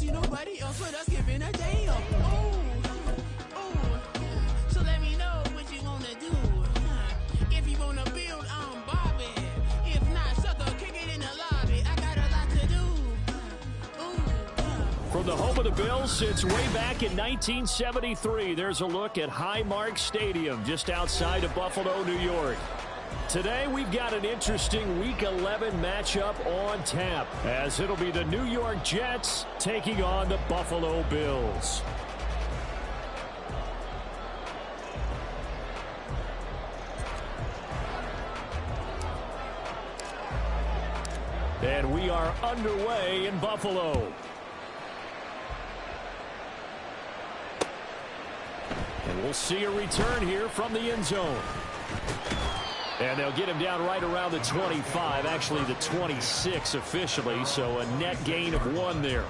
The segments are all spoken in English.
see nobody else but us giving a damn. Oh, so let me know what you wanna do. If you wanna build on Bobby, if not, sucker, kick it in the lobby. I got a lot to do. From the home of the Bills since way back in 1973, there's a look at Highmark Stadium just outside of Buffalo, New York. Today, we've got an interesting Week 11 matchup on tap, as it'll be the New York Jets taking on the Buffalo Bills. And we are underway in Buffalo. And we'll see a return here from the end zone. And they'll get him down right around the 25, actually the 26 officially, so a net gain of 1 there.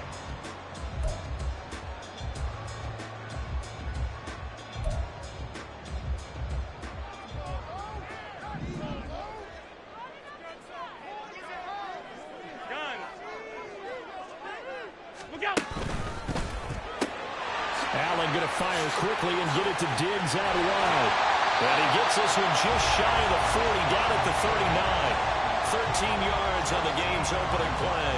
Allen going to fire quickly and get it to Diggs out wide. And he gets this one just shy of the 40, down at the 39. 13 yards on the game's opening play.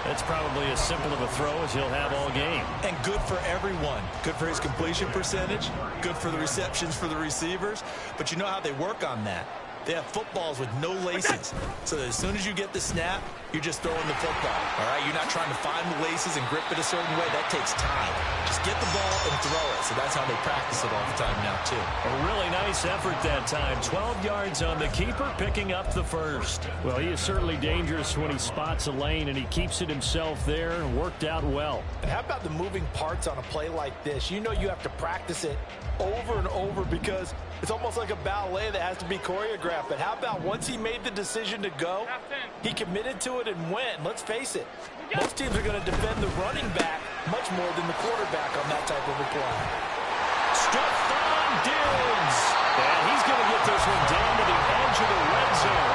That's probably as simple of a throw as he'll have all game. And good for everyone. Good for his completion percentage. Good for the receptions for the receivers. But you know how they work on that. They have footballs with no laces. So that as soon as you get the snap, you're just throwing the football. All right? You're not trying to find the laces and grip it a certain way. That takes time. Just get the ball and throw it. So that's how they practice it all the time now, too. A really nice effort that time. 12 yards on the keeper, picking up the first. Well, he is certainly dangerous when he spots a lane, and he keeps it himself there and worked out well. And how about the moving parts on a play like this? You know you have to practice it over and over because it's almost like a ballet that has to be choreographed. But how about once he made the decision to go, he committed to it and went. Let's face it, most teams are going to defend the running back much more than the quarterback on that type of a play. Stephon Diggs. And he's going to get this one down to the edge of the red zone.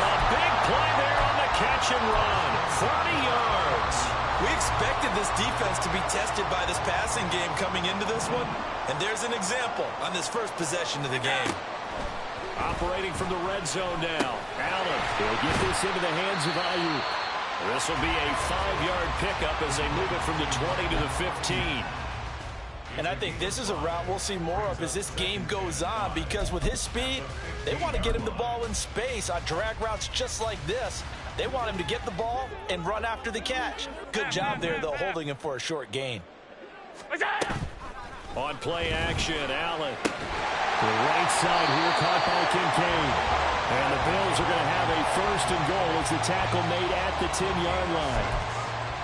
A big play there on the catch and run. 30 yards. We expected this defense to be tested by this passing game coming into this one. And there's an example on this first possession of the game. Operating from the red zone now. Allen will get this into the hands of Ayuk. This will be a 5-yard pickup as they move it from the 20 to the 15. And I think this is a route we'll see more of as this game goes on, because with his speed, they want to get him the ball in space on drag routes just like this. They want him to get the ball and run after the catch. Good job there, though, holding him for a short gain. On play action, Allen. The right side here caught by Kincaid. And the Bills are going to have a first and goal as the tackle made at the 10-yard line.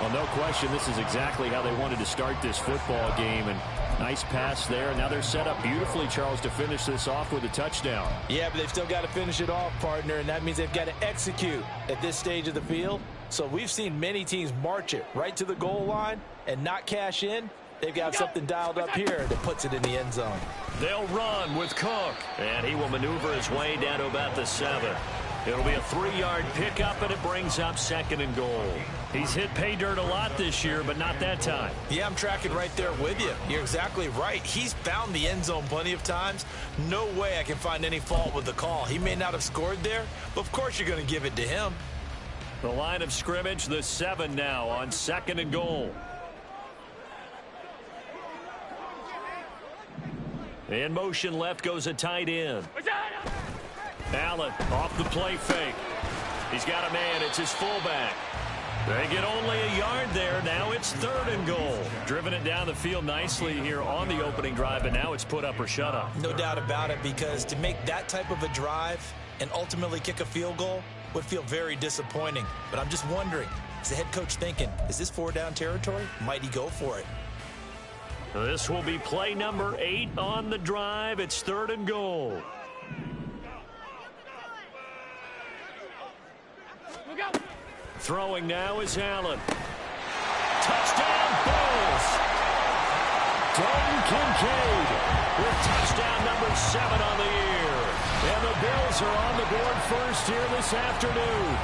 Well, no question, this is exactly how they wanted to start this football game. And nice pass there. Now they're set up beautifully, Charles, to finish this off with a touchdown. Yeah, but they've still got to finish it off, partner, and that means they've got to execute at this stage of the field. So we've seen many teams march it right to the goal line and not cash in. They've got something dialed up here that puts it in the end zone. They'll run with Cook, and he will maneuver his way down to about the 7. It'll be a 3-yard pickup, and it brings up 2nd and goal. He's hit pay dirt a lot this year, but not that time. Yeah, I'm tracking right there with you. You're exactly right. He's found the end zone plenty of times. No way I can find any fault with the call. He may not have scored there, but of course you're going to give it to him. The line of scrimmage, the 7 now on 2nd and goal. In motion left goes a tight end. Allen off the play fake. He's got a man. It's his fullback. They get only a yard there. Now it's 3rd and goal. Driven it down the field nicely here on the opening drive, but now it's put up or shut up. No doubt about it, because to make that type of a drive and ultimately kick a field goal would feel very disappointing. But I'm just wondering, is the head coach thinking, is this 4-down territory? Might he go for it? This will be play number 8 on the drive. It's 3rd and goal. Throwing now is Allen. Touchdown, Bills. Dalton Kincaid with touchdown number 7 on the year. And the Bills are on the board first here this afternoon.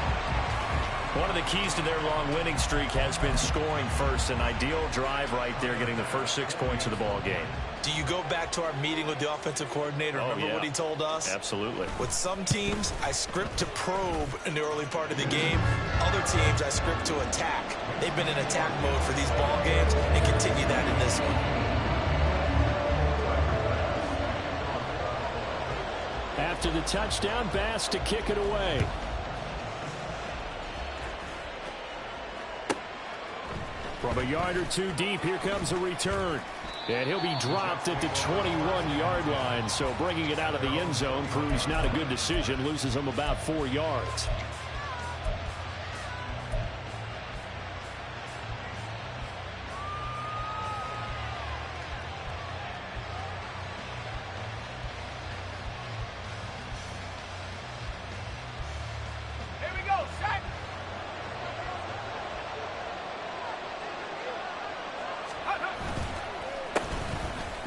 One of the keys to their long winning streak has been scoring first. An ideal drive right there, getting the first 6 points of the ball game. Do you go back to our meeting with the offensive coordinator? Remember what he told us? Absolutely. With some teams, I script to probe in the early part of the game. Other teams, I script to attack. They've been in attack mode for these ball games and continue that in this one. After the touchdown, Bass to kick it away. From a yard or two deep, here comes a return. And he'll be dropped at the 21-yard line. So bringing it out of the end zone proves not a good decision. Loses him about 4 yards.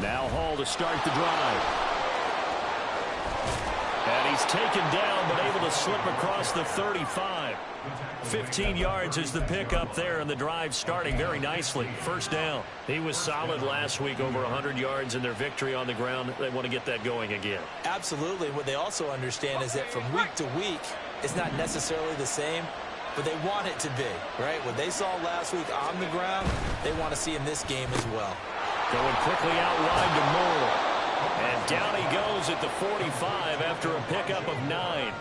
Now Hall to start the drive. And he's taken down, but able to slip across the 35. 15 yards is the pickup there, and the drive starting very nicely. First down. He was solid last week, over 100 yards in their victory on the ground. They want to get that going again. Absolutely. What they also understand is that from week to week, it's not necessarily the same, but they want it to be, right? What they saw last week on the ground, they want to see in this game as well. Going quickly out wide to Moore. And down he goes at the 45 after a pickup of 9.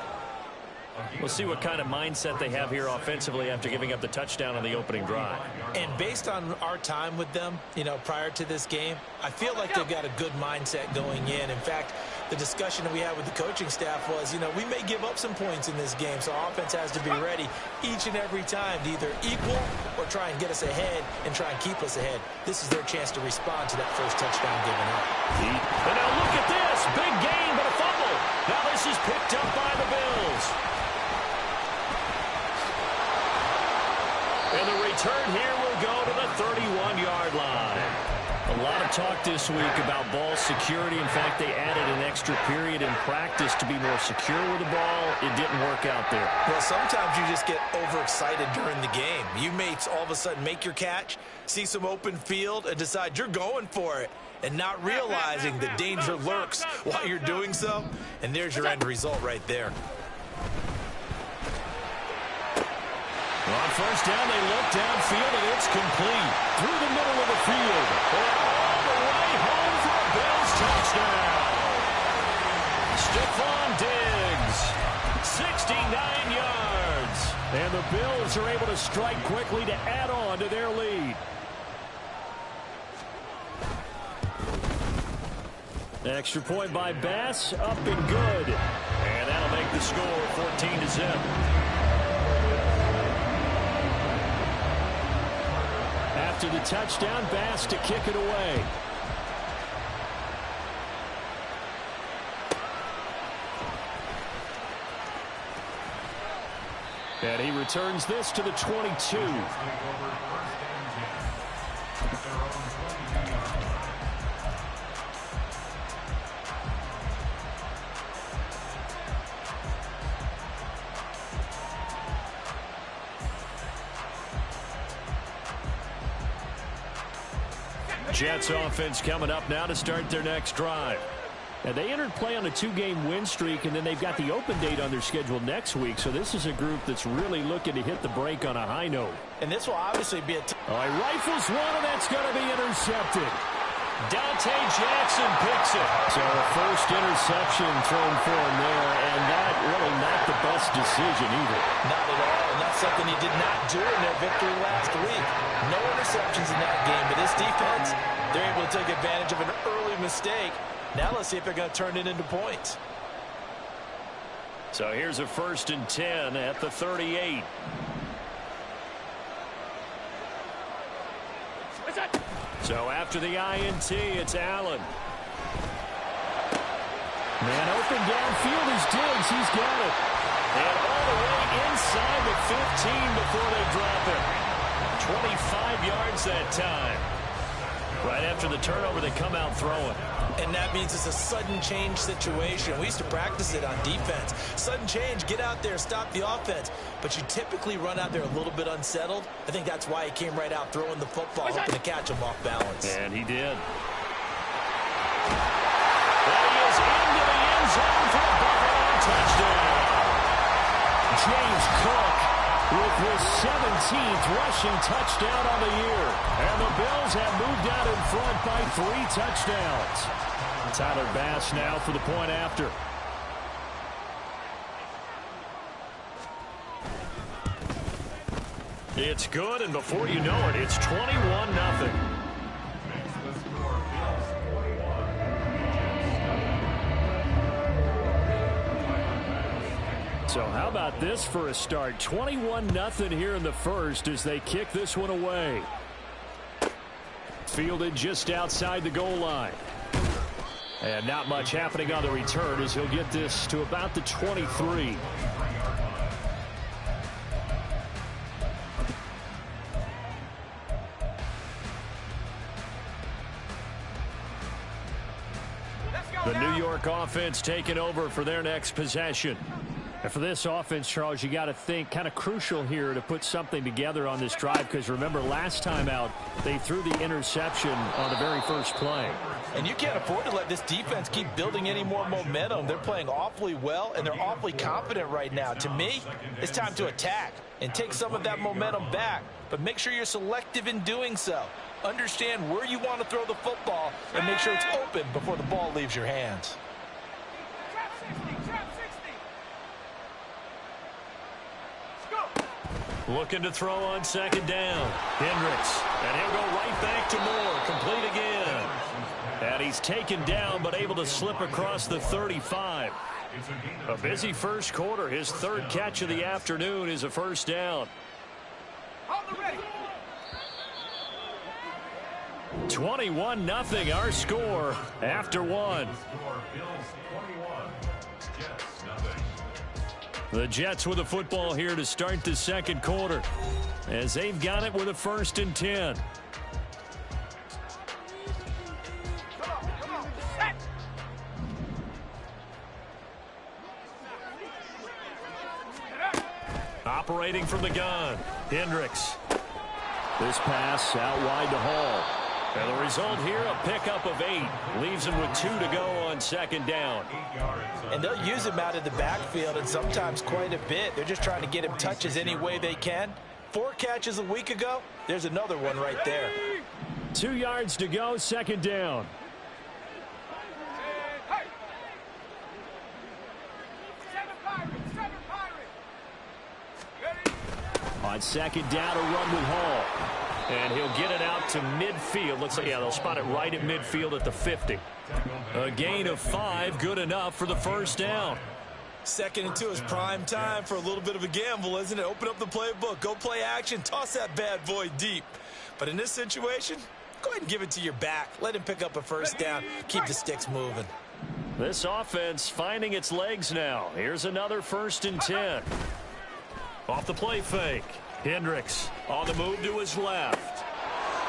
We'll see what kind of mindset they have here offensively after giving up the touchdown on the opening drive. And based on our time with them, prior to this game, I feel like they've got a good mindset going in. In fact, the discussion that we had with the coaching staff was, we may give up some points in this game, so our offense has to be ready each and every time to either equal or try and get us ahead and try and keep us ahead. This is their chance to respond to that first touchdown given up. And now look at this. Big gain, but a fumble. Now this is picked up by the Bills. And the return here will go to the 31-yard line. A lot of talk this week about ball security. In fact, they added an extra period in practice to be more secure with the ball. It didn't work out there. Well, sometimes you just get overexcited during the game. You may all of a sudden make your catch, see some open field, and decide you're going for it, and not realizing the danger lurks while you're doing so. And there's your end result right there. On first down, they look downfield, and it's complete. Through the middle of the field. And all the way home for a Bills touchdown. Stephon Diggs, 69 yards. And the Bills are able to strike quickly to add on to their lead. Extra point by Bass, up and good. And that'll make the score 14-0. After the touchdown, Bass to kick it away. And he returns this to the 22. Jets offense coming up now to start their next drive. And they entered play on a 2-game win streak, and then they've got the open date on their schedule next week. So this is a group that's really looking to hit the break on a high note. And this will obviously be a... All right, rifles one, and that's going to be intercepted. Dante Jackson picks it. So a first interception thrown for him there, and that really not the best decision either. Not at all, and that's something he did not do in their victory last week. No interceptions in that game, but this defense, they're able to take advantage of an early mistake. Now let's see if they're going to turn it into points. So here's a 1st and 10 at the 38. So after the INT, it's Allen. Man open downfield is Diggs. He's got it. And all the way inside the 15 before they drop it. 25 yards that time. Right after the turnover, they come out throwing. And that means it's a sudden change situation. We used to practice it on defense. Sudden change, get out there, stop the offense. But you typically run out there a little bit unsettled. I think that's why he came right out throwing the football, hoping to catch him off balance. And he did. There he is into the end zone for a Buffalo touchdown. James Cook with his 17th rushing touchdown on the year. And the Bills have moved out in front by 3 touchdowns. Tyler Bass now for the point after. It's good, and before you know it, it's 21-0. So how about this for a start? 21-0 here in the first as they kick this one away. Fielded just outside the goal line. And not much happening on the return as he'll get this to about the 23. The New York offense taking over for their next possession. And for this offense, Charles, you got to think kind of crucial here to put something together on this drive, because remember last time out they threw the interception on the very first play. And you can't afford to let this defense keep building any more momentum. They're playing awfully well, and they're awfully confident right now. To me, it's time to attack and take some of that momentum back, but make sure you're selective in doing so. Understand where you want to throw the football and make sure it's open before the ball leaves your hands. Looking to throw on second down. Hendricks. And he'll go right back to Moore. Complete again. And he's taken down but able to slip across the 35. A busy first quarter. His third catch of the afternoon is a first down. 21-0 our score after one. The Jets with the football here to start the second quarter as they've got it with a 1st and 10. Operating from the gun, Hendricks. This pass out wide to Hall. And the result here, a pickup of 8. Leaves him with 2 to go on second down. And they'll use him out of the backfield, and sometimes quite a bit. They're just trying to get him touches any way they can. 4 catches a week ago. There's another one right there. 2 yards to go, second down. On second down, a run with Hall. And he'll get it out to midfield. Looks like, yeah, they'll spot it right at midfield at the 50. A gain of 5, good enough for the first down. 2nd and 2 is prime time for a little bit of a gamble, isn't it? Open up the playbook, go play action, toss that bad boy deep. But in this situation, go ahead and give it to your back. Let him pick up a first down. Keep the sticks moving. This offense finding its legs now. Here's another 1st and 10. Off the play fake. Hendricks on the move to his left.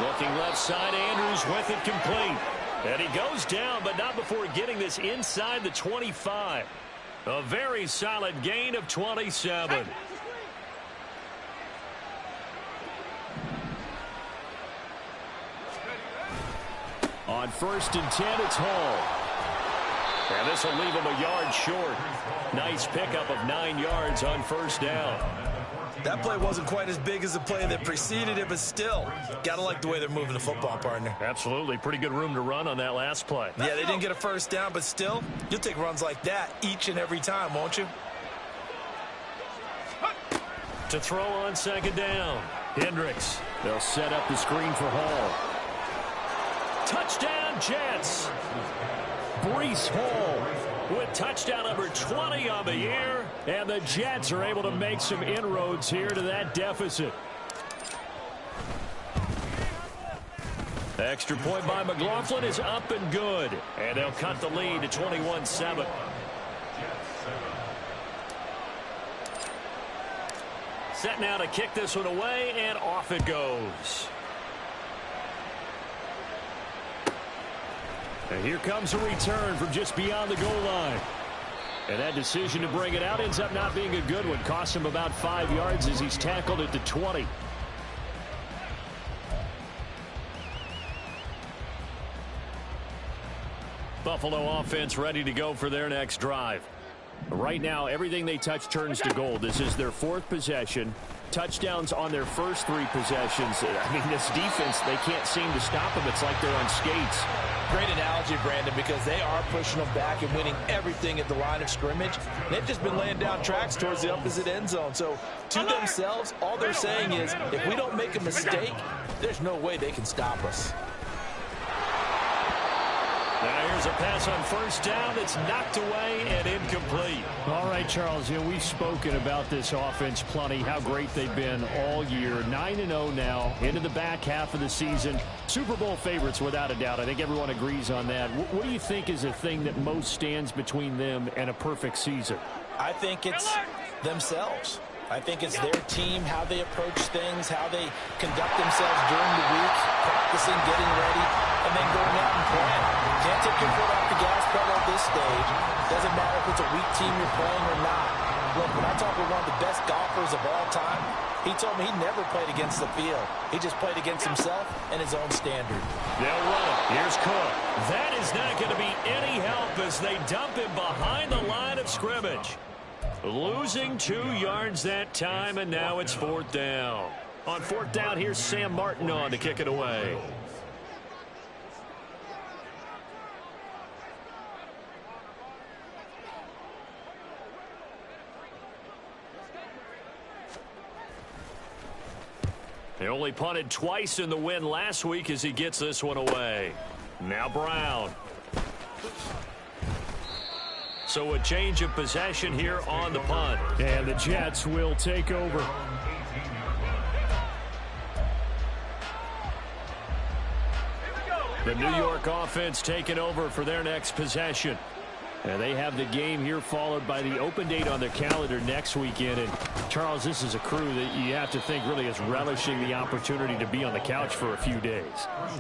Looking left side, Andrews with it complete. And he goes down, but not before getting this inside the 25. A very solid gain of 27. On 1st and 10, it's Hall. And this will leave him a yard short. Nice pickup of 9 yards on first down. That play wasn't quite as big as the play that preceded it, but still, gotta like the way they're moving the football, partner. Absolutely. Pretty good room to run on that last play. Yeah, they didn't get a first down, but still, you'll take runs like that each and every time, won't you? To throw on second down. Hendricks. They'll set up the screen for Hall. Touchdown, Jets. Breece Hall with touchdown number 20 on the year. And the Jets are able to make some inroads here to that deficit. Extra point by McLaughlin is up and good. And they'll cut the lead to 21-7. Set now to kick this one away, and off it goes. And here comes a return from just beyond the goal line. And that decision to bring it out ends up not being a good one. Costs him about 5 yards as he's tackled at the 20. Buffalo offense ready to go for their next drive. Right now, everything they touch turns to gold. This is their 4th possession. Touchdowns on their first 3 possessions. I mean, this defense, they can't seem to stop them. It's like they're on skates. Great analogy, Brandon, because they are pushing them back and winning everything at the line of scrimmage. They've just been laying down tracks towards the opposite end zone. So, to themselves, all they're saying is, if we don't make a mistake, there's no way they can stop us. Now here's a pass on first down that's knocked away and incomplete. All right, Charles, we've spoken about this offense plenty, how great they've been all year. 9-0 now, into the back half of the season. Super Bowl favorites without a doubt. I think everyone agrees on that. What do you think is the thing that most stands between them and a perfect season? I think it's themselves. I think it's their team, how they approach things, how they conduct themselves during the week, practicing, getting ready, and then going out and playing. Can't take your foot off the gas pedal at this stage. Doesn't matter if it's a weak team you're playing or not. Look, when I talk with one of the best golfers of all time, he told me he never played against the field. He just played against himself and his own standard. They'll run it. Here's Cook. That is not going to be any help as they dump him behind the line of scrimmage. Losing 2 yards that time, and now it's 4th down. On 4th down, here's Sam Martin on to kick it away. They only punted twice in the win last week as he gets this one away. Now Brown. So a change of possession here on the punt. And the Jets will take over. The New York offense taking over for their next possession. And they have the game here followed by the open date on their calendar next weekend. And Charles, this is a crew that you have to think really is relishing the opportunity to be on the couch for a few days.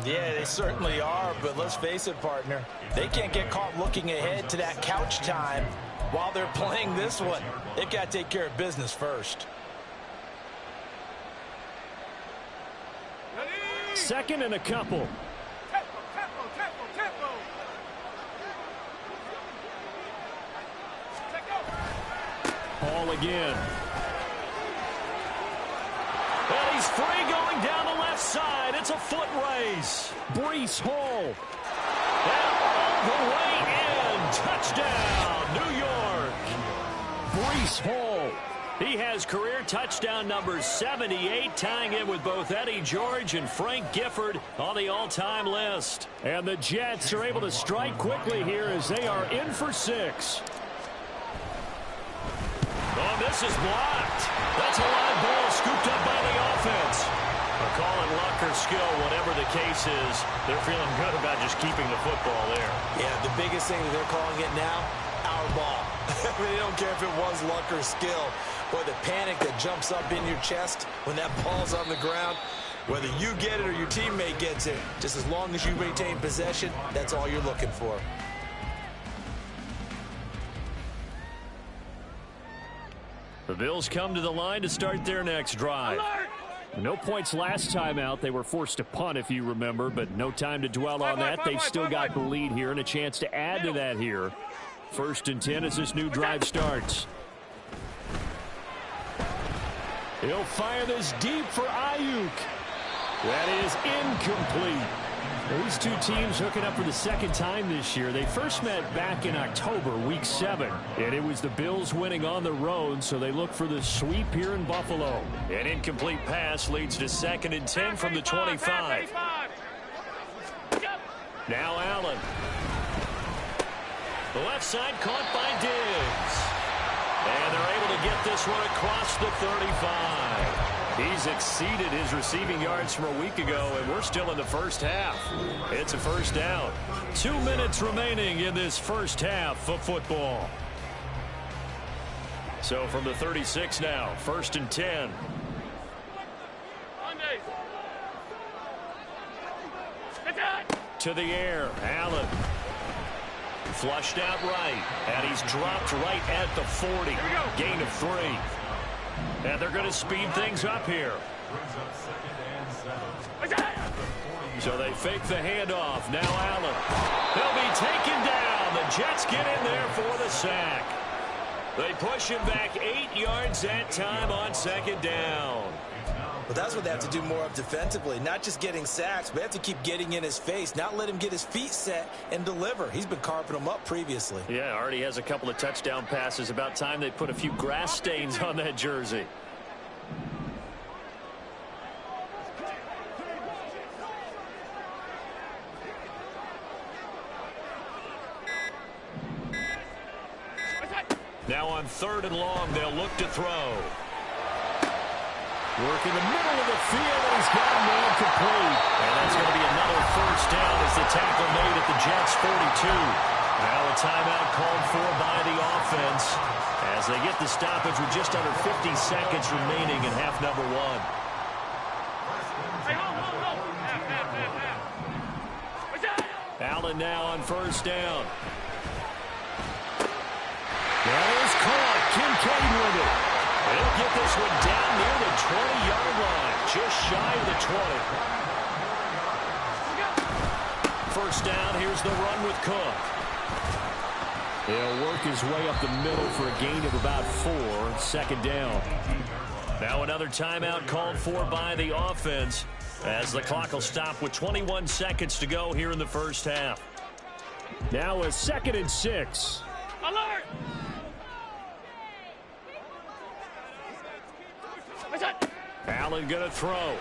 Yeah, they certainly are, but let's face it, partner. They can't get caught looking ahead to that couch time while they're playing this one. They've got to take care of business first. 2nd and a couple. Hall again. And he's free going down the left side. It's a foot race. Breece Hall. And all the way in. Touchdown, New York. Breece Hall. He has career touchdown number 78, tying in with both Eddie George and Frank Gifford on the all-time list. And the Jets are able to strike quickly here as they are in for 6. Oh, this is blocked. That's a live ball scooped up by the offense. Call it luck or skill, whatever the case is. They're feeling good about just keeping the football there. Yeah, the biggest thing that they're calling it now, our ball. I mean, they don't care if it was luck or skill. Boy, the panic that jumps up in your chest when that ball's on the ground, whether you get it or your teammate gets it, just as long as you maintain possession, that's all you're looking for. The Bills come to the line to start their next drive. No points last time out. They were forced to punt, if you remember, but no time to dwell on that. They've still got the lead here and a chance to add to that here. 1st and 10 as this new drive starts. He'll fire this deep for Ayuk. That is incomplete. These two teams hooking up for the 2nd time this year. They first met back in October, week 7. And it was the Bills winning on the road, so they look for the sweep here in Buffalo. An incomplete pass leads to 2nd and 10 from the 25. Now Allen. The left side caught by Diggs. And they're able to get this one across the 35. He's exceeded his receiving yards from a week ago, and we're still in the first half. It's a 1st down. 2 minutes remaining in this first half of football. So from the 36 now, 1st and 10. To the air, Allen. Flushed out right, and he's dropped right at the 40. Gain of 3. And they're going to speed things up here. So they fake the handoff. Now Allen. He'll be taken down. The Jets get in there for the sack. They push him back 8 yards that time on second down. Well, that's what they have to do more of defensively. Not just getting sacks, but they have to keep getting in his face. Not let him get his feet set and deliver. He's been carving them up previously. Yeah, already has a couple of touchdown passes. About time they put a few grass stains on that jersey. Now on 3rd and long, they'll look to throw. Work in the middle of the field, and he's got him man complete. And that's going to be another first down as the tackle made at the Jets' 42. Now a timeout called for by the offense as they get the stoppage with just under 50 seconds remaining in half number 1. Allen now on first down. That is caught. Kincaid with it. They'll get this one down near the 20-yard line, just shy of the 20. First down, here's the run with Cook. He'll work his way up the middle for a gain of about 4. Second down. Now another timeout called for by the offense as the clock will stop with 21 seconds to go here in the first half. Now a 2nd and 6. Alert! Allen going to throw.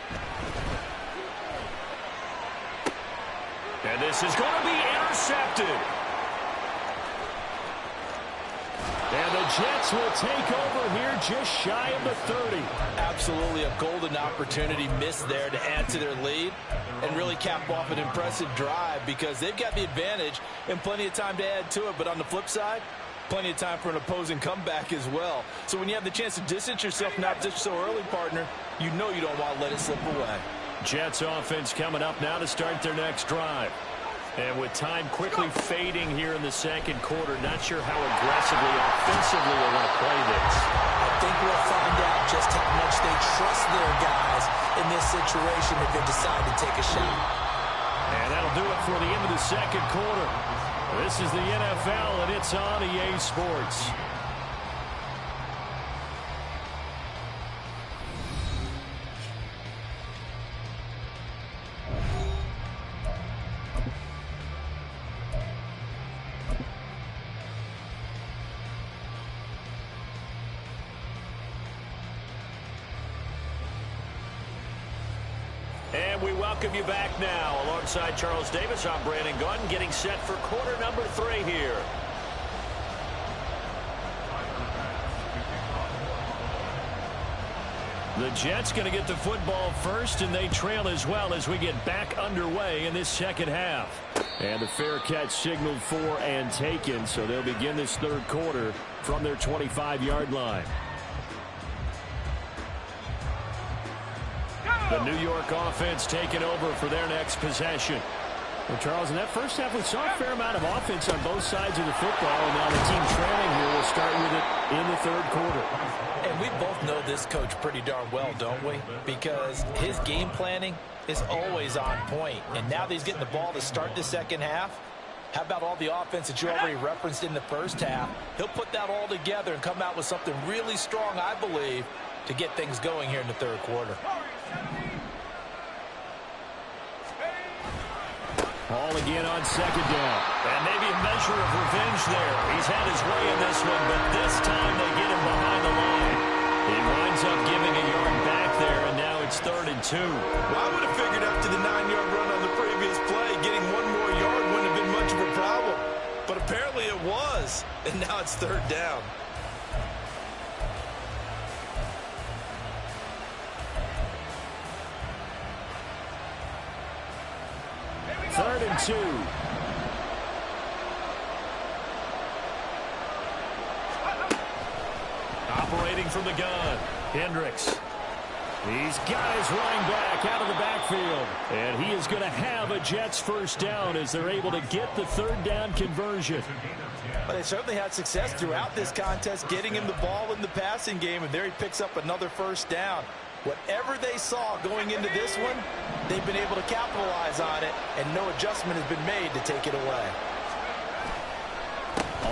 And this is going to be intercepted. And the Jets will take over here just shy of the 30. Absolutely a golden opportunity missed there to add to their lead and really cap off an impressive drive because they've got the advantage and plenty of time to add to it. But on the flip side, plenty of time for an opposing comeback as well. So when you have the chance to distance yourself not just so early, partner, you know you don't want to let it slip away. Jets offense coming up now to start their next drive. And with time quickly fading here in the second quarter, not sure how aggressively, offensively they want to play this. I think we'll find out just how much they trust their guys in this situation if they decide to take a shot. And that'll do it for the end of the second quarter. This is the NFL, and it's on EA Sports. And we welcome you back now. Alongside Charles Davis, I'm Brandon Gunn, getting set for quarter number 3 here. The Jets going to get the football first, and they trail as well as we get back underway in this second half. And the fair catch signaled for and taken, so they'll begin this third quarter from their 25-yard line. The New York offense taking over for their next possession. Well, Charles, in that first half, we saw a fair amount of offense on both sides of the football, and now the team trailing here will start with it in the third quarter. And we both know this coach pretty darn well, don't we? Because his game planning is always on point. And now that he's getting the ball to start the second half, how about all the offense that you already referenced in the first half? He'll put that all together and come out with something really strong, I believe, to get things going here in the third quarter. Ball again on second down. And maybe a measure of revenge there. He's had his way in this one, but this time they get him behind the line. He winds up giving a yard back there, and now it's 3rd and 2. Well, I would have figured after the 9-yard run on the previous play, getting one more yard wouldn't have been much of a problem. But apparently it was, and now it's 3rd down. Third and 2. Operating from the gun, Hendricks. He's got his running back out of the backfield. And he is going to have a Jets first down as they're able to get the third down conversion. But they certainly had success throughout this contest, getting him the ball in the passing game, and there he picks up another first down. Whatever they saw going into this one, they've been able to capitalize on it, and no adjustment has been made to take it away.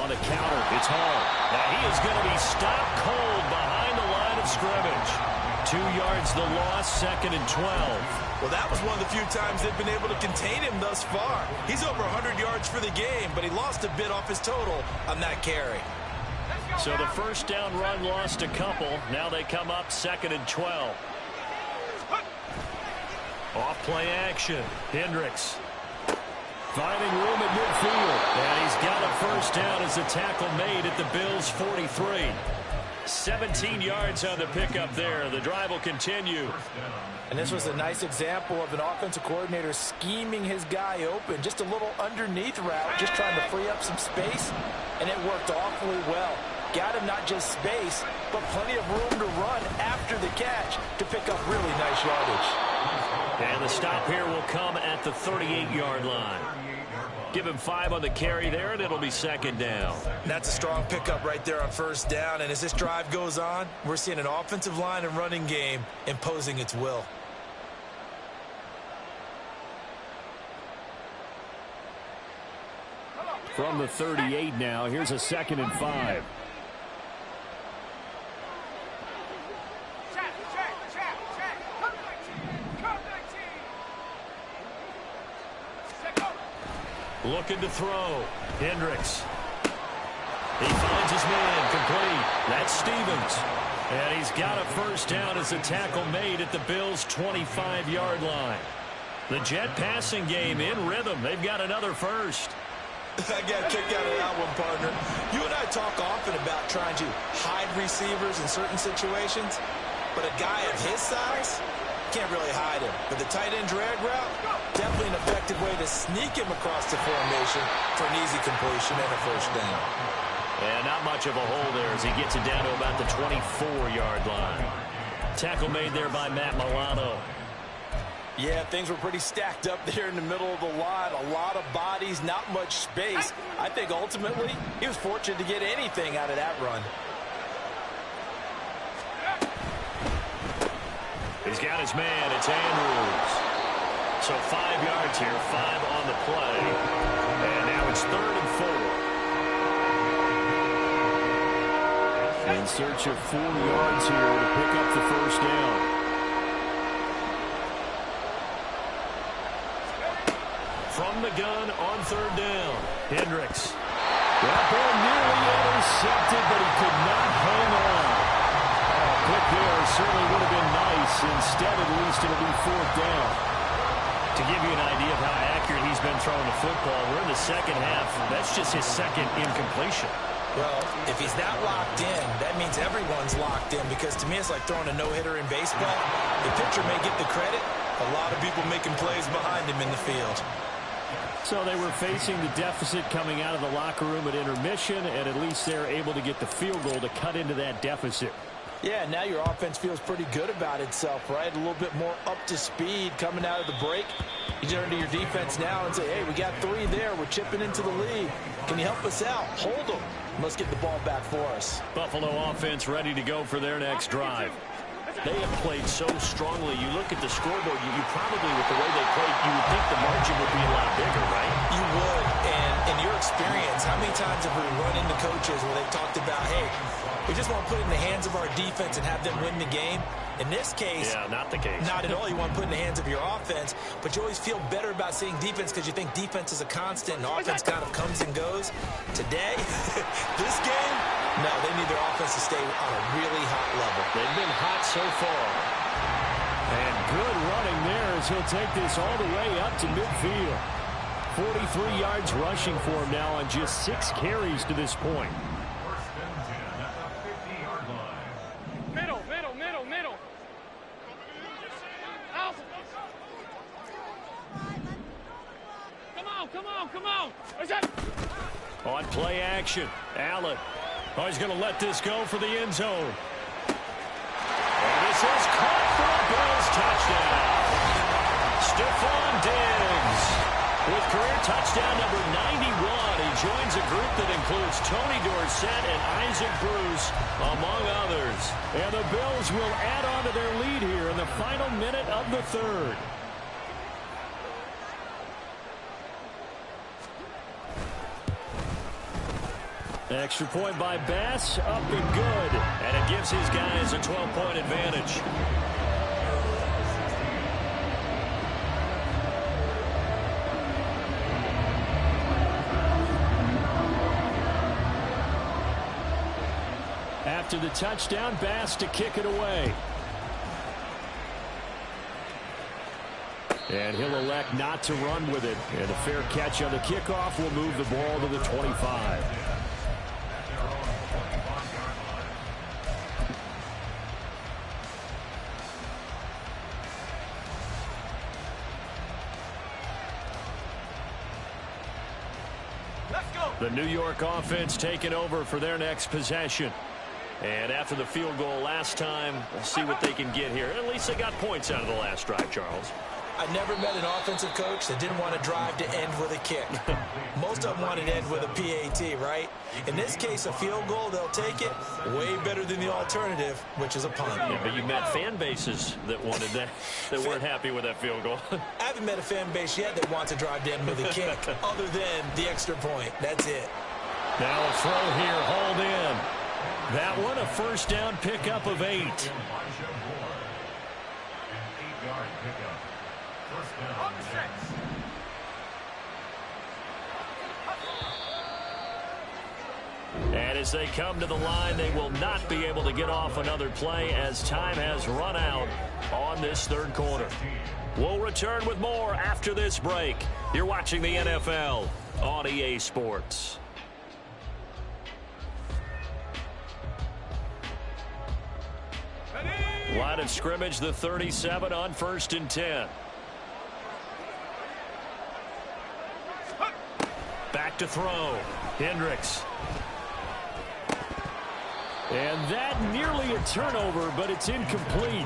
On the counter, it's Hall. Now he is going to be stopped cold behind the line of scrimmage. 2 yards the loss, 2nd and 12. Well, that was one of the few times they've been able to contain him thus far. He's over 100 yards for the game, but he lost a bit off his total on that carry. So the first down run lost a couple. Now they come up 2nd and 12. Off play action. Hendricks finding room at midfield. And he's got a first down as the tackle made at the Bills' 43. 17 yards on the pickup there. The drive will continue. And this was a nice example of an offensive coordinator scheming his guy open. Just a little underneath route, just trying to free up some space, and it worked awfully well. Got him not just space, but plenty of room to run after the catch to pick up really nice yardage. And the stop here will come at the 38-yard line. Give him 5 on the carry there, and it'll be 2nd down. That's a strong pickup right there on first down. And as this drive goes on, we're seeing an offensive line and running game imposing its will. From the 38 now, here's a 2nd and 5. Looking to throw. Hendricks. He finds his man complete. That's Stevens. And he's got a first down as a tackle made at the Bills' 25-yard line. The Jet passing game in rhythm. They've got another first. I got a kick out of that one, partner. You and I talk often about trying to hide receivers in certain situations, but a guy of his size can't really hide him. But the tight end drag route, definitely an effective way to sneak him across the formation for an easy completion and a first down. And not much of a hole there as he gets it down to about the 24-yard line. Tackle made there by Matt Milano. Yeah, things were pretty stacked up there in the middle of the line. A lot of bodies, not much space. I think ultimately he was fortunate to get anything out of that run. He's got his man. It's Andrews. So 5 yards here, 5 on the play. And now it's 3rd and 4. In search of 4 yards here to pick up the first down. From the gun on 3rd down. Hendricks. That ball nearly intercepted, but he could not hang on. Quick there certainly would have been nice. Instead, at least it'll be 4th down. To give you an idea of how accurate he's been throwing the football, we're in the second half. That's just his 2nd incompletion. Well, if he's that locked in, that means everyone's locked in, because to me it's like throwing a no-hitter in baseball. The pitcher may get the credit. A lot of people making plays behind him in the field. So they were facing the deficit coming out of the locker room at intermission, and at least they're able to get the field goal to cut into that deficit. Yeah, now your offense feels pretty good about itself, right? A little bit more up to speed coming out of the break. You turn to your defense now and say, hey, we got 3 there. We're chipping into the lead. Can you help us out? Hold them. Let's get the ball back for us. Buffalo offense ready to go for their next drive. They have played so strongly. You look at the scoreboard, you probably, with the way they played, you would think the margin would be a lot bigger, right? You would. And in your experience, how many times have we run into coaches where they've talked about, hey, we just want to put it in the hands of our defense and have them win the game? In this case, yeah, not the case. Not at all. You want to put it in the hands of your offense, but you always feel better about seeing defense because you think defense is a constant and offense kind of comes and goes. Today, this game, no, they need their offense to stay on a really hot level. They've been hot so far. And good running there as he'll take this all the way up to midfield. 43 yards rushing for him now on just 6 carries to this point. Middle. Come on. On play action, Allen. Oh, he's going to let this go for the end zone. And This is caught for a Bills touchdown. Stephon Diggs with career touchdown number 91. He joins a group that includes Tony Dorsett and Isaac Bruce, among others. And the Bills will add on to their lead here in the final minute of the third. Extra point by Bass, up and good. And it gives his guys a 12-point advantage. After the touchdown, Bass to kick it away. And he'll elect not to run with it. And a fair catch on the kickoff will move the ball to the 25. The New York offense taking over for their next possession. And after the field goal last time, we'll see what they can get here. At least they got points out of the last drive, Charles. I never met an offensive coach that didn't want to drive to end with a kick. Most of them want to end with a PAT, right? In this case, a field goal, they'll take it. Way better than the alternative, which is a punt. Yeah, but you met fan bases that wanted that, that weren't happy with that field goal. I haven't met a fan base yet that wants to drive to end with a kick, other than the extra point. That's it. Now a throw here, hauled in. That one, a first down pickup of 8. And as they come to the line, they will not be able to get off another play as time has run out on this third quarter. We'll return with more after this break. You're watching the NFL on EA Sports. Line of scrimmage, the 37 on 1st and 10. Back to throw. Hendricks. And that nearly a turnover, but it's incomplete.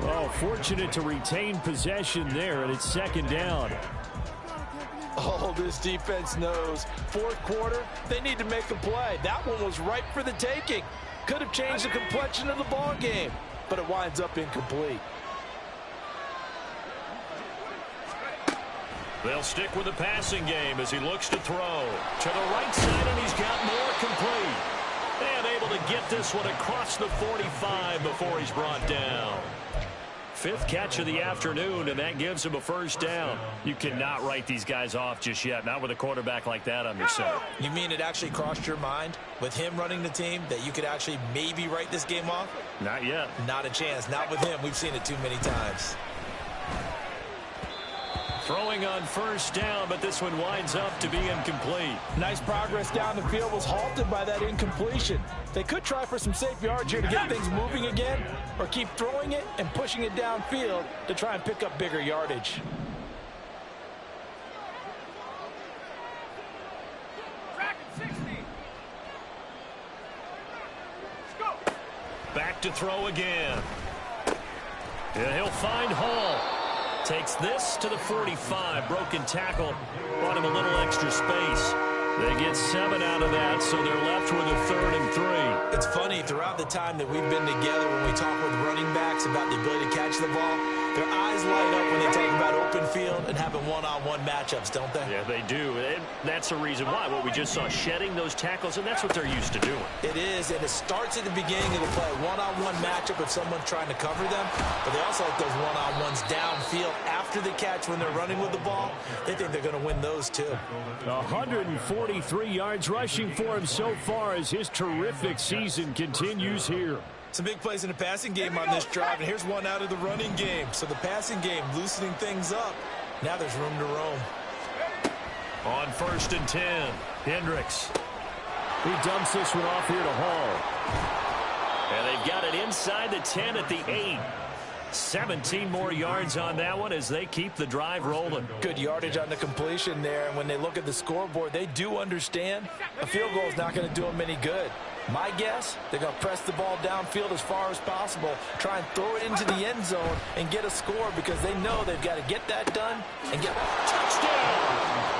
Oh, fortunate to retain possession there, and it's second down. Oh, this defense knows. Fourth quarter, they need to make a play. That one was ripe for the taking. Could have changed the complexion of the ball game, but it winds up incomplete. They'll stick with the passing game as he looks to throw. To the right side, and he's got more complete. And able to get this one across the 45 before he's brought down. 5th catch of the afternoon, and that gives him a first down. You cannot write these guys off just yet, not with a quarterback like that on your center. You mean it actually crossed your mind with him running the team that you could actually maybe write this game off? Not yet. Not a chance. Not with him. We've seen it too many times. Throwing on first down, but this one winds up to be incomplete. Nice progress down the field was halted by that incompletion. They could try for some safe yards here to get things moving again, or keep throwing it and pushing it downfield to try and pick up bigger yardage. Back to throw again. And he'll find Hall. Takes this to the 45. Broken tackle. Brought him a little extra space. They get 7 out of that, so they're left with a 3rd and 3. It's funny, throughout the time that we've been together, when we talk with running backs about the ability to catch the ball, their eyes light up when they talk about open field and having one-on-one matchups, don't they? Yeah, they do. And that's the reason why. What we just saw, shedding those tackles, and that's what they're used to doing. It is, and it starts at the beginning of the play. One-on-one matchup if someone's trying to cover them, but they also like those one-on-ones downfield after the catch when they're running with the ball. They think they're going to win those too. 143 yards rushing for him so far as his terrific season continues here. Some big plays in the passing game on this drive, and here's one out of the running game. So the passing game loosening things up. Now there's room to roam. On 1st and 10, Hendricks. He dumps this one off here to Hall. And they've got it inside the 10 at the 8. 17 more yards on that one as they keep the drive rolling. Good yardage on the completion there, and when they look at the scoreboard, they do understand a field goal is not going to do them any good. My guess, they're going to press the ball downfield as far as possible, try and throw it into the end zone and get a score because they know they've got to get that done and get Touchdown!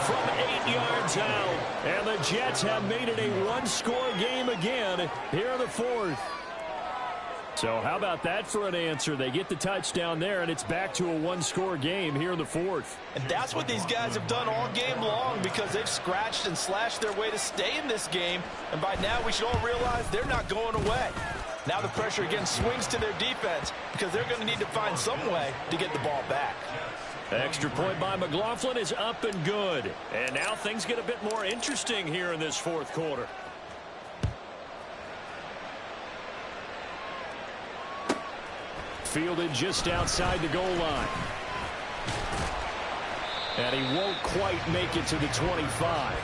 From 8 yards out. And the Jets have made it a one-score game again here in the fourth. So how about that for an answer? They get the touchdown there, and it's back to a one-score game here in the fourth. And that's what these guys have done all game long because they've scratched and slashed their way to stay in this game. And by now, we should all realize they're not going away. Now the pressure again swings to their defense because they're going to need to find some way to get the ball back. Extra point by McLaughlin is up and good. And now things get a bit more interesting here in this fourth quarter. Fielded just outside the goal line. And he won't quite make it to the 25.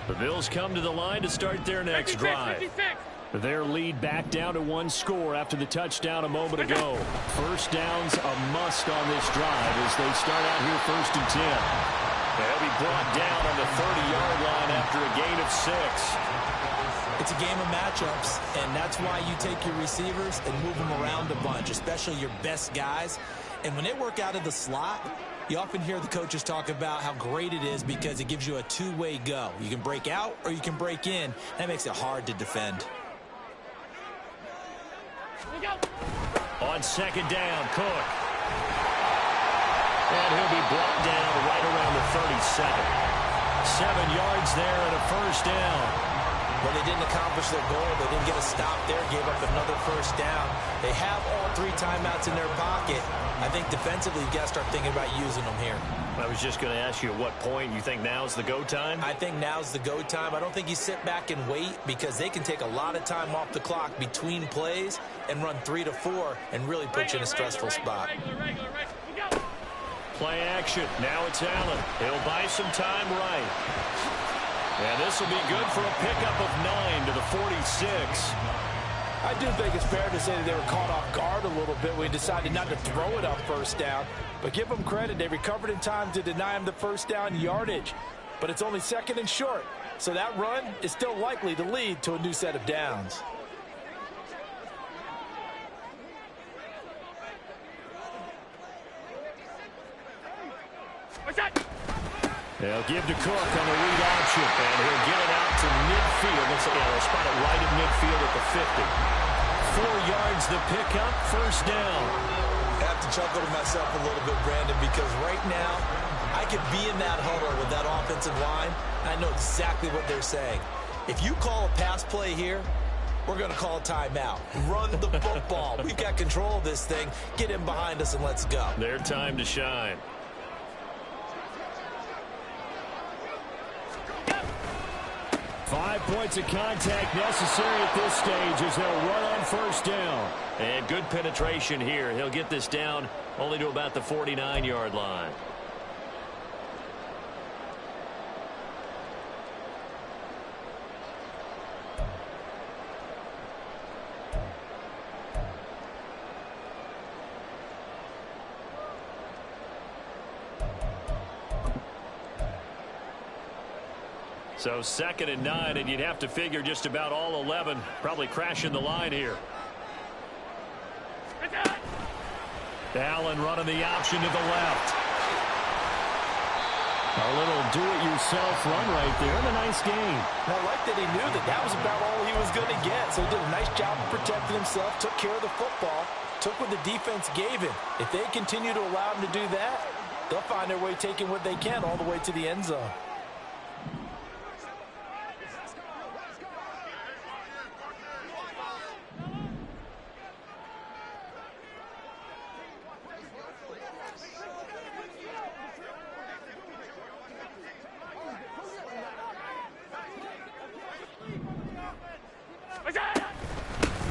The Bills come to the line to start their next drive. Their lead back down to one score after the touchdown a moment ago. First down's a must on this drive as they start out here 1st and 10. They'll be brought down on the 30-yard line after a gain of 6. It's a game of matchups, and that's why you take your receivers and move them around a bunch, especially your best guys. And when they work out of the slot, you often hear the coaches talk about how great it is because it gives you a two-way go. You can break out or you can break in. That makes it hard to defend. On 2nd down, Cook. And he'll be brought down right around the 37. 7 yards there and a first down. Well, they didn't accomplish their goal. They didn't get a stop there, gave up another first down. They have all 3 timeouts in their pocket. I think defensively, you've got to start thinking about using them here. I was just going to ask you at what point you think now's the go time? I think now's the go time. I don't think you sit back and wait because they can take a lot of time off the clock between plays and run 3 to 4 and really put you in a stressful spot. Play action. Now it's Allen. He'll buy some time right. And this will be good for a pickup of 9 to the 46. I do think it's fair to say that they were caught off guard a little bit when he decided not to throw it up first down. But give them credit. They recovered in time to deny him the first down yardage. But it's only 2nd and short. So that run is still likely to lead to a new set of downs. They'll give to Cook on the read option, and he'll get it out to midfield. They'll spot it right at midfield at the 50. 4 yards the pickup, first down. I have to chuckle to myself a little bit, Brandon, because right now I could be in that huddle with that offensive line. I know exactly what they're saying. If you call a pass play here, we're going to call a timeout. Run the football. We've got control of this thing. Get in behind us and let's go. Their time to shine. Five points of contact necessary at this stage as they'll run on first down. And good penetration here. He'll get this down only to about the 49-yard line. So 2nd and 9, and you'd have to figure just about all 11 probably crashing the line here. Allen running the option to the left. A little do-it-yourself run right there, and a nice gain. And I like that he knew that that was about all he was going to get. So he did a nice job of protecting himself, took care of the football, took what the defense gave him. If they continue to allow him to do that, they'll find their way taking what they can all the way to the end zone.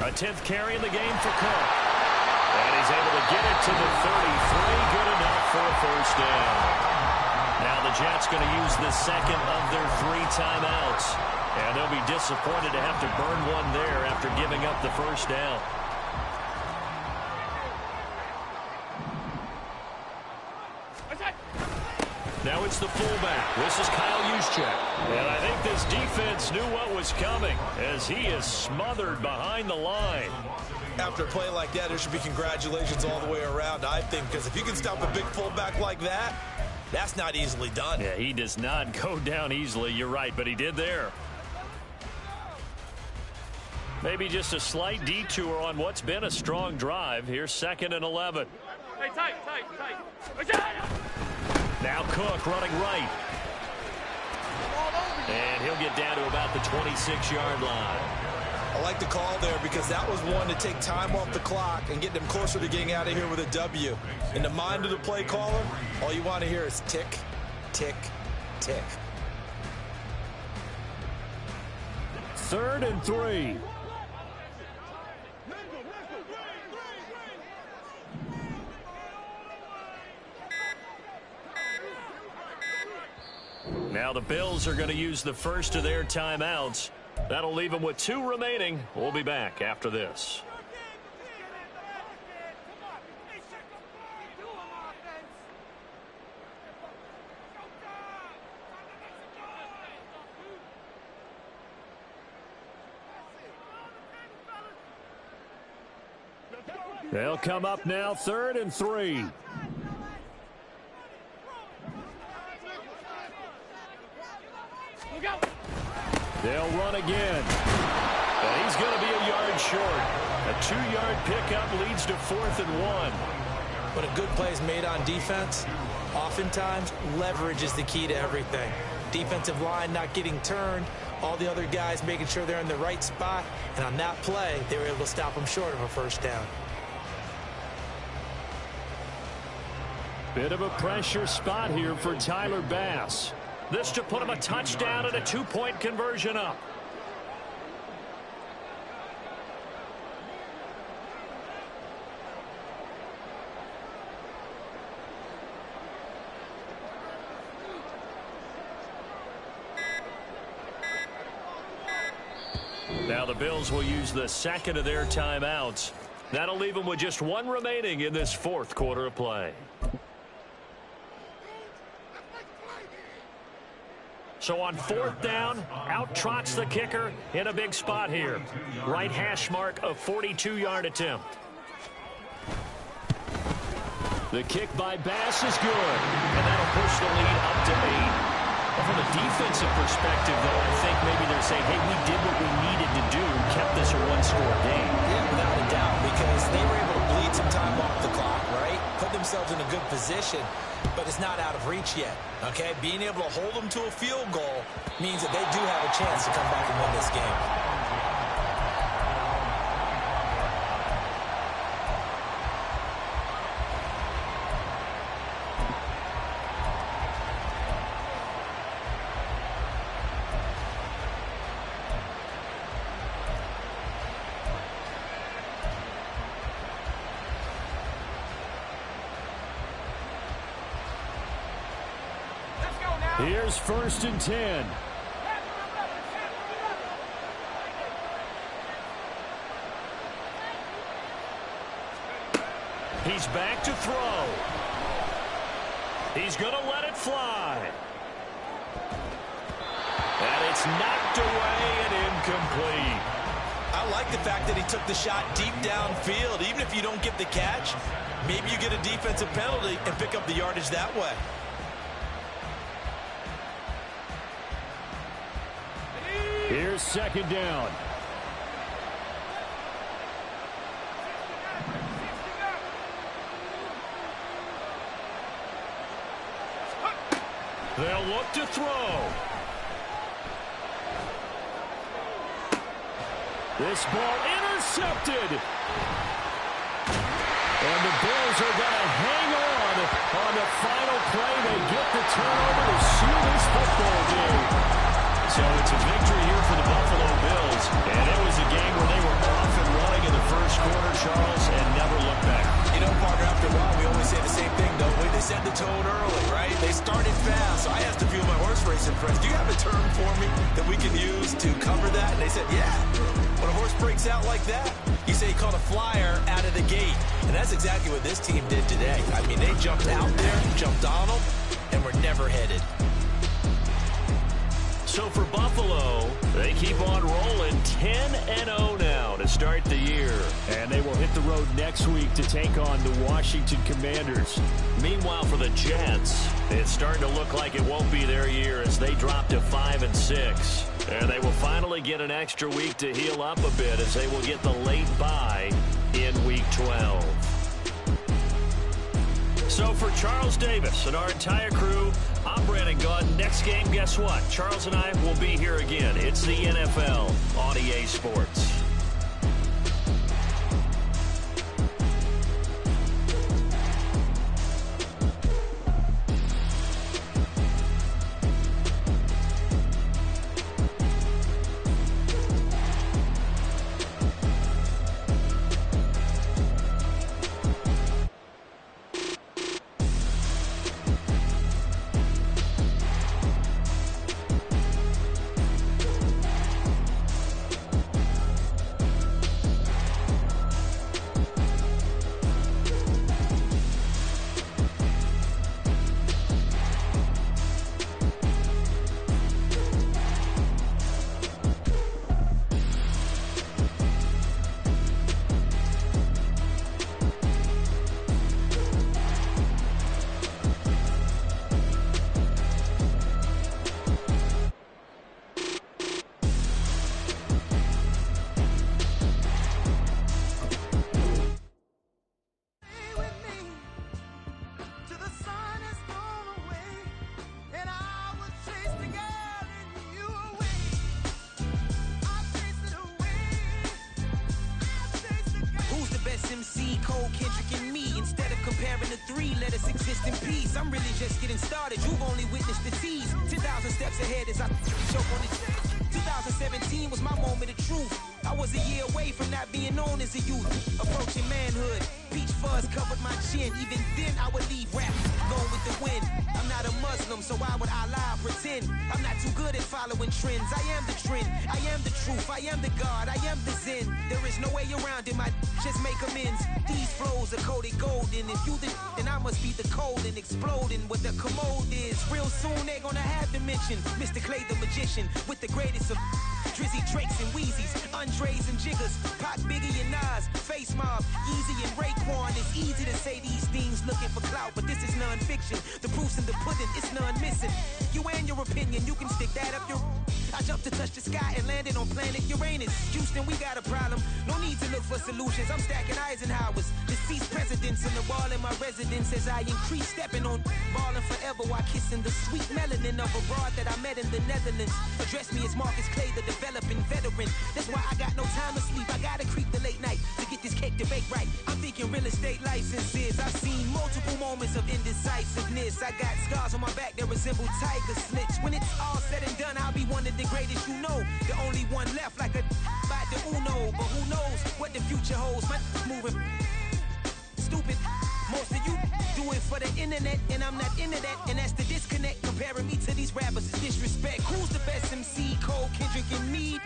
A 10th carry in the game for Cook. And he's able to get it to the 33. Good enough for a first down. Now the Jets going to use the second of their 3 timeouts. And they'll be disappointed to have to burn one there after giving up the first down. Now it's the fullback. This is Kyle Juszczyk. And I think this defense knew what was coming as he is smothered behind the line. After a play like that, there should be congratulations all the way around, I think, because if you can stop a big fullback like that, that's not easily done. Yeah, he does not go down easily. You're right, but he did there. Maybe just a slight detour on what's been a strong drive. Here's 2nd and 11. Hey, tight. Now Cook running right. And he'll get down to about the 26-yard line. I like the call there because that was one to take time off the clock and get them closer to getting out of here with a W. In the mind of the play caller, all you want to hear is tick, tick, tick. 3rd and 3. Now the Bills are going to use the first of their timeouts. That'll leave them with 2 remaining. We'll be back after this. They'll come up now, 3rd and 3. They'll run again. And he's going to be a yard short. A 2-yard pickup leads to 4th and 1. When a good play is made on defense, oftentimes leverage is the key to everything. Defensive line not getting turned, all the other guys making sure they're in the right spot, and on that play, they were able to stop them short of a first down. Bit of a pressure spot here for Tyler Bass. This to put him a touchdown and a 2-point conversion up. Now the Bills will use the 2nd of their timeouts. That'll leave them with just 1 remaining in this 4th quarter of play. So on 4th down, out trots the kicker in a big spot here. Right hash mark, a 42-yard attempt. The kick by Bass is good, and that'll push the lead up to 8. Well, from a defensive perspective, though, I think maybe they're saying, hey, we did what we needed to do, kept this a 1-score game. Yeah, without a doubt, because they were able to bleed some time off the clock, right? Put themselves in a good position, but it's not out of reach yet, okay? Being able to hold them to a field goal means that they do have a chance to come back and win this game. Here's 1st and 10. He's back to throw. He's going to let it fly. And it's knocked away and incomplete. I like the fact that he took the shot deep downfield. Even if you don't get the catch, maybe you get a defensive penalty and pick up the yardage that way. Here's 2nd down. They'll look to throw. This ball intercepted. And the Bills are going to hang on the final play. They get the turnover to seal this football game. So it's a victory here for the Buffalo Bills. And it was a game where they were off and running in the first quarter, Charles, and never looked back. You know, partner, after a while, we always say the same thing, don't we? They set the tone early, right? They started fast. So I asked a few of my horse racing friends, do you have a term for me that we can use to cover that? And they said, yeah. When a horse breaks out like that, you say he caught a flyer out of the gate. And that's exactly what this team did today. I mean, they jumped out there, jumped on them, and we're never headed. So for Buffalo, they keep on rolling 10-0 now to start the year. And they will hit the road next week to take on the Washington Commanders. Meanwhile, for the Jets, it's starting to look like it won't be their year as they drop to 5-6. And they will finally get an extra week to heal up a bit as they will get the late bye in Week 12. So for Charles Davis and our entire crew, I'm Brandon Gunn. Next game, guess what? Charles and I will be here again. It's the NFL on EA Sports. I'm really just getting started. You've only witnessed the tease. 10,000 steps ahead as I choke on it. 2017 was my moment of truth. I was a year away from not being known as a youth. Approaching manhood. Peach fuzz covered my chin. Even then I would leave rap going with the wind. I'm not a Muslim, so why would I lie or pretend? I'm not too good at following trends. I am the trend. I am the truth. I am the God. I am the Zen. There is no way around it. My just make amends. These flows are coated golden. If you the then I must be the cold and exploding what the commode is. Real soon they're gonna have to mention Mr. Clay the magician with the greatest of Drizzy, Drakes, and Wheezies, Andres and Jiggers, Pac, Biggie, and Nas, Face Mob, Easy and Raekwon. It's easy to say these things looking for clout, but this is non-fiction. The proof's in the pudding, it's none missing. You and your opinion, you can stick that up your... I jumped to touch the sky and landed on planet Uranus. Houston, we got a problem. No need to look for solutions. I'm stacking Eisenhowers. Deceased presidents in the wall in my residence as I increase stepping on balling forever while kissing the sweet melanin of a broad that I met in the Netherlands. Address me as Marcus Clay, the developing veteran. That's why I got no time to sleep. I gotta creep the late night to get this cake debate right. I'm thinking real estate licenses. I've seen multiple moments of indecisiveness. I got scars on my back that resemble tiger slits. When it's all said and done, I'll be one of the greatest you know. The only one left like a by the Uno. But who knows what the future holds? My moving stupid. Most of you do it for the internet, and I'm not into that. And that's the disconnect. Comparing me to these rappers is disrespect. Who's the best MC? Cole, Kendrick, and me?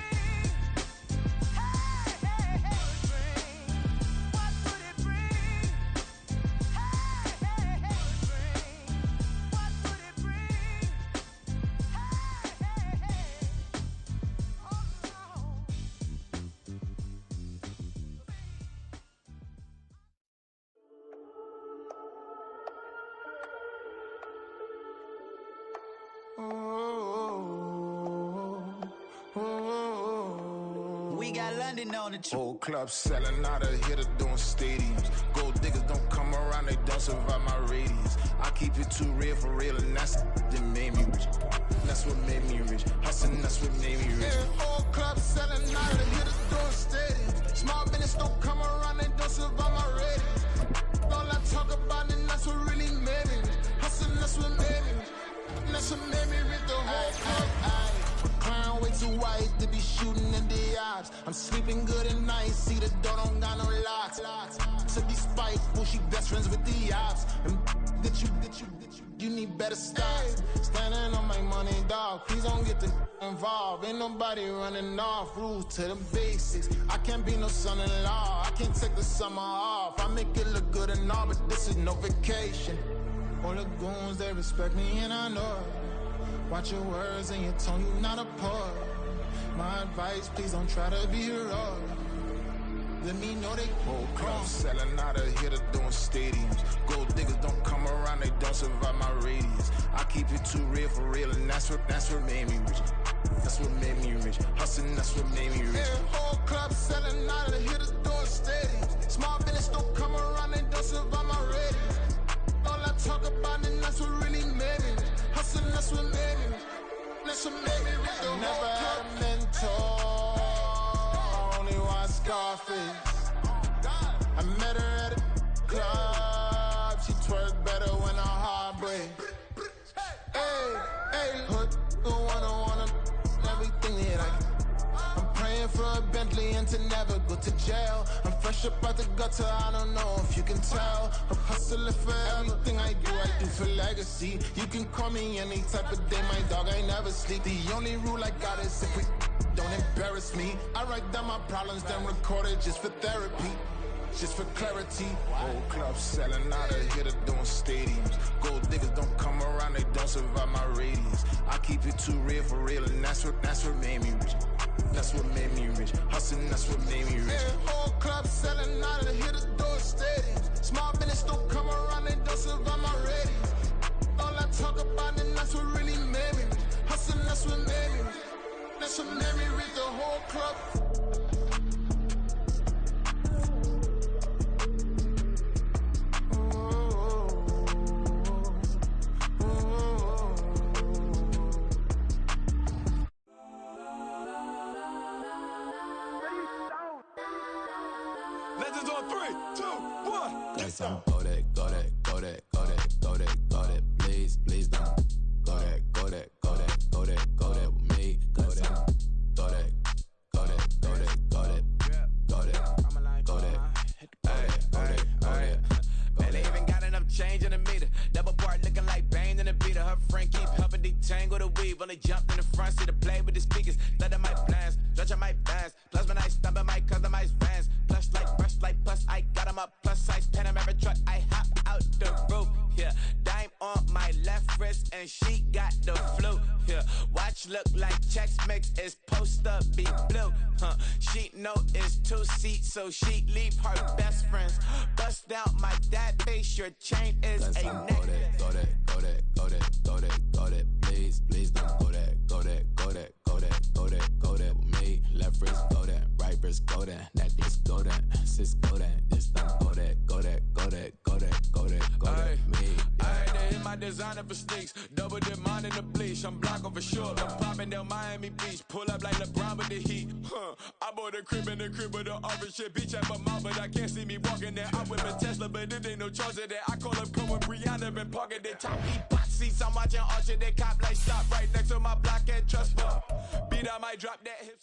We got London on the Whole club selling out of hitter doing stadiums. Gold diggers don't come around, they don't survive my radius. I keep it too real for real, and that's that made me rich. That's what made me rich. Hustling, that's what made me rich. Yeah, whole club selling out of hitters doing stadiums. Small business don't come around, they don't survive my radius. All I talk about it, that's what really made me rich. Hustling, that's what made me rich. That's what made me rich. The whole club. Clown way too white to be shooting in the eyes. I'm sleeping good at night, see the door don't got no locks. To be spiteful, she best friends with the ops. And you need better stocks. Standing on my money, dog. Please don't get the involved. Ain't nobody running off. Rules to the basics. I can't be no son-in-law. I can't take the summer off. I make it look good and all, but this is no vacation. All the goons, they respect me and I know it. Watch your words and your tone, you not a poet. My advice, please don't try to be heroic. Let me know they whole club selling out of here to doing stadiums. Gold diggers don't come around, they don't survive my radius. I keep it too real for real, and that's what made me rich. That's what made me rich. Hustling, that's what made me rich. Yeah, whole club selling out of here to doing stadiums. Small business don't come around, they don't survive my radius. All I talk about, and that's what really made me rich. Hustling, that's what made me rich. That's what made me rich. I never had a mentor. Scarface. I met her at a club. She twerk better when her heart breaks. Hey, hood, the wanna everything that I'm praying for a Bentley and to never go to jail. I'm fresh up out the gutter, I don't know if you can tell. I'm hustling for everything I do for legacy. You can call me any type of day, my dog, I never sleep. The only rule I got is if we don't embarrass me. I write down my problems, then record it just for therapy, just for clarity. Whole club selling out of here to doing stadiums. Gold diggers don't come around, they don't survive my radius. I keep it too real for real, and that's what made me rich. That's what made me rich. Hustling, that's what made me rich. Yeah, whole club selling out of here to doing stadiums. Small business don't come around, they don't survive my radius. All I talk about, and that's what really made me rich. Hustling, that's what made me rich. That's what made me read the whole club. Legends on 3, 2, 1. Let's go that, go that, go that, go that, go that, go that. Please, please don't. Go that, go that, go that, go that, go that with me. Go that, go that, go that, go that, go that, go that, go that. Man, they even got enough change in the meter. Double part looking like Bane in the beater. Her friend keep helping detangle the weave. Only jumped in the front seat to play with the speakers. Thunder my plans, stretch my bands. Plus when I stumble my customized vans. Plush like brush like plus I got 'em up. Plus size Panamera truck. I hop out the roof. Yeah, dime on my left wrist and she got the flu. Yeah, watch look like Chex Mix is post up be blue. She know it's 2 seats, so she leave her best friends. Bust out my dad face, your chain is let's a neck. Go that, go that, go that, go that, go that, go that. Please, please don't go that, go that, go that, go that, go that, go that with me. Left wrist go that, right wrist go that, necklace go that, sis go that, just don't go that, go that, go that, go that, go that, go that, me. I had to hit my designer for sneaks. Double dip mine in the bleach. I'm blocking for sure. I'm popping down Miami Beach. Pull up like LeBron with the heat. I bought a crib in the crib with the office shit. Beach at my mouth, but I can't see me walking there. I'm with a Tesla, but it ain't no charge of that. I call up come with Brianna, been parking the top. Eat box seats. I'm watching Archer. They cop like stop right next to my block and trust fund. Beat I might drop that hip.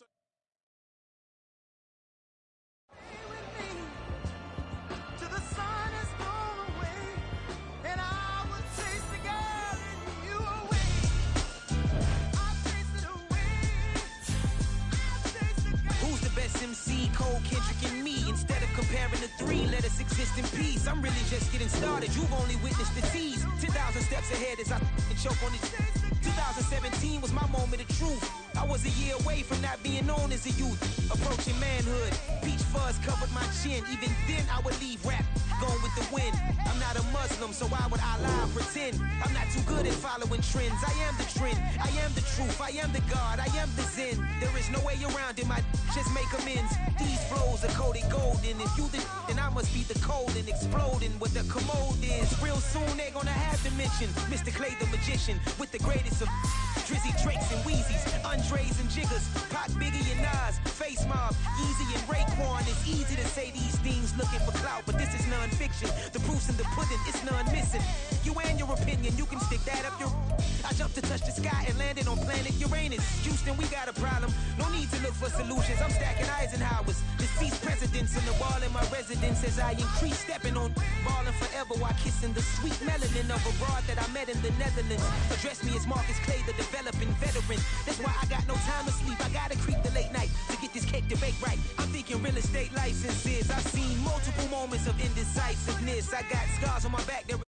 MC, Cole, Kendrick, and me. Instead of comparing the three, let us exist in peace. I'm really just getting started. You've only witnessed the tease. 10,000 steps ahead as I choke on it. 2017 was my moment of truth. I was a year away from not being known as a youth. Approaching manhood. Peach fuzz covered my chin. Even then, I would leave rap going with the wind. I'm not a Muslim, so why would I lie and pretend? I'm not too good at following trends. I am the trend. I am the truth. I am the God. I am the Zen. There is no way around it. My just make amends. These flows are coated golden. If you then I must be the cold and exploding what the commode is. Real soon they're gonna have to mention Mr. Clay the magician with the greatest of Drizzy, Drakes, and Wheezies, Andres and Jiggers, Pac, Biggie, and Nas, Face Mob, Easy and Raekwon. It's easy to say these things looking for clout, but this is non-fiction. The proof's in the pudding, it's none missing. You and your opinion, you can stick that up your... I jumped to touch the sky and landed on planet Uranus. Houston, we got a problem. No need to look for solutions. I'm stacking Eisenhowers. Deceased presidents in the wall in my residence as I increase stepping on ballin' forever while kissing the sweet melanin of a broad that I met in the Netherlands. Address me as Marcus Clay, the developing veteran. That's why I got no time to sleep. I gotta creep the late night to get this cake to bake right. I'm thinking real estate licenses. I've seen multiple moments of indecisiveness. I got scars on my back that